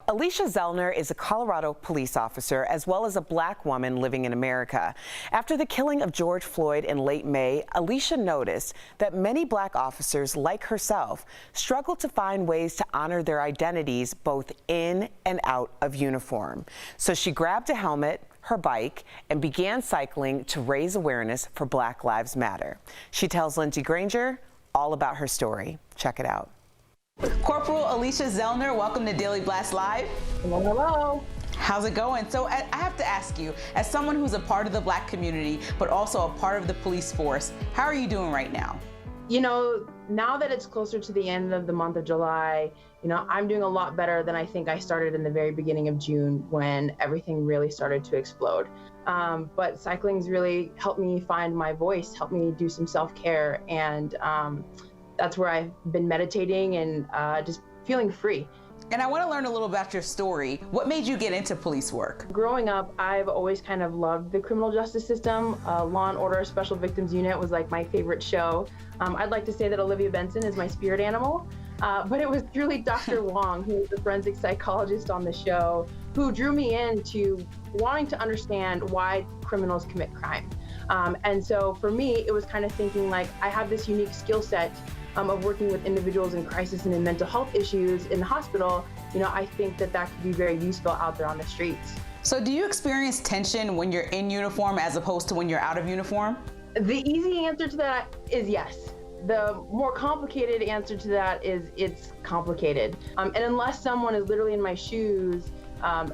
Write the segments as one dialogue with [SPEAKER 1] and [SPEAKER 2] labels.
[SPEAKER 1] Alisha Zellner is a Colorado police officer as well as a black woman living in America. After the killing of George Floyd in late May, Alisha noticed that many black officers like herself struggle to find ways to honor their identities both in and out of uniform. So she grabbed a helmet, her bike, and began cycling to raise awareness for Black Lives Matter. She tells Lindsey Granger all about her story. Check it out.
[SPEAKER 2] Corporal Alisha Zellner, welcome to Daily Blast Live.
[SPEAKER 3] Hello, hello.
[SPEAKER 2] How's it going? So I have to ask you, as someone who's a part of the black community, but also a part of the police force, how are you doing right now?
[SPEAKER 3] You know, now that it's closer to the end of the month of July, I'm doing a lot better than I think I started in the very beginning of June when everything really started to explode. But cycling's really helped me find my voice, helped me do some self-care, and that's where I've been meditating and just feeling free.
[SPEAKER 2] And I want to learn a little about your story. What made you get into police work?
[SPEAKER 3] Growing up, I've always kind of loved the criminal justice system. Law & Order Special Victims Unit was like my favorite show. I'd like to say that Olivia Benson is my spirit animal, but it was truly Dr. Wong, who was the forensic psychologist on the show, who drew me into wanting to understand why criminals commit crime. And so for me, it was kind of thinking like, I have this unique skill set of working with individuals in crisis and in mental health issues in the hospital. I think that could be very useful out there on the streets.
[SPEAKER 2] So do you experience tension when you're in uniform as opposed to when you're out of uniform?
[SPEAKER 3] The easy answer to that is yes. The more complicated answer to that is it's complicated. And unless someone is literally in my shoes,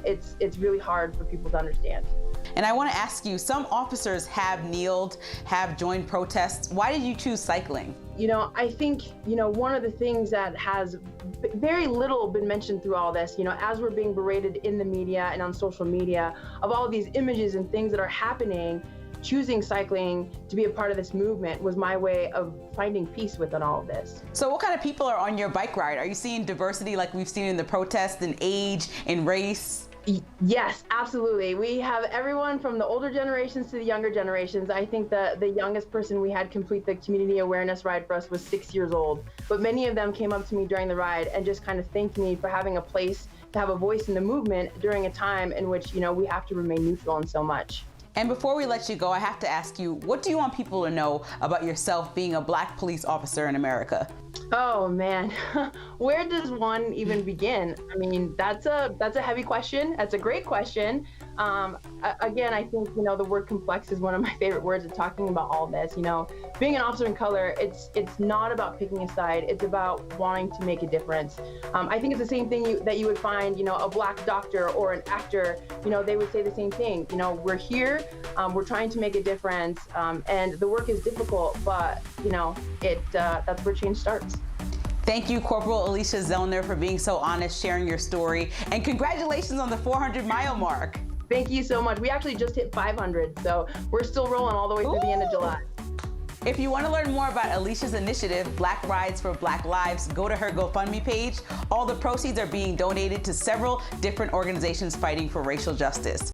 [SPEAKER 3] it's really hard for people to understand.
[SPEAKER 2] And I want to ask you, some officers have kneeled, have joined protests. Why did you choose cycling?
[SPEAKER 3] I think, one of the things that has very little been mentioned through all this, as we're being berated in the media and on social media of all of these images and things that are happening, choosing cycling to be a part of this movement was my way of finding peace within all of this.
[SPEAKER 2] So what kind of people are on your bike ride? Are you seeing diversity like we've seen in the protests in age, in race?
[SPEAKER 3] Yes, absolutely. We have everyone from the older generations to the younger generations. I think the youngest person we had complete the community awareness ride for us was 6 years old. But many of them came up to me during the ride and just kind of thanked me for having a place to have a voice in the movement during a time in which, we have to remain neutral in so much.
[SPEAKER 2] And before we let you go, I have to ask you, what do you want people to know about yourself being a black police officer in America?
[SPEAKER 3] Oh man, where does one even begin? I mean, that's a heavy question. That's a great question. Again, I think, the word complex is one of my favorite words of talking about all this. Being an officer in color, it's not about picking a side. It's about wanting to make a difference. I think it's the same thing that you would find, a black doctor or an actor, they would say the same thing. We're here, we're trying to make a difference, and the work is difficult, but, that's where change starts.
[SPEAKER 2] Thank you, Corporal Alisha Zellner, for being so honest, sharing your story, and congratulations on the 400-mile mark.
[SPEAKER 3] Thank you so much. We actually just hit 500, so we're still rolling all the way through the end of July.
[SPEAKER 2] If you want to learn more about Alisha's initiative, Black Rides for Black Lives, go to her GoFundMe page. All the proceeds are being donated to several different organizations fighting for racial justice.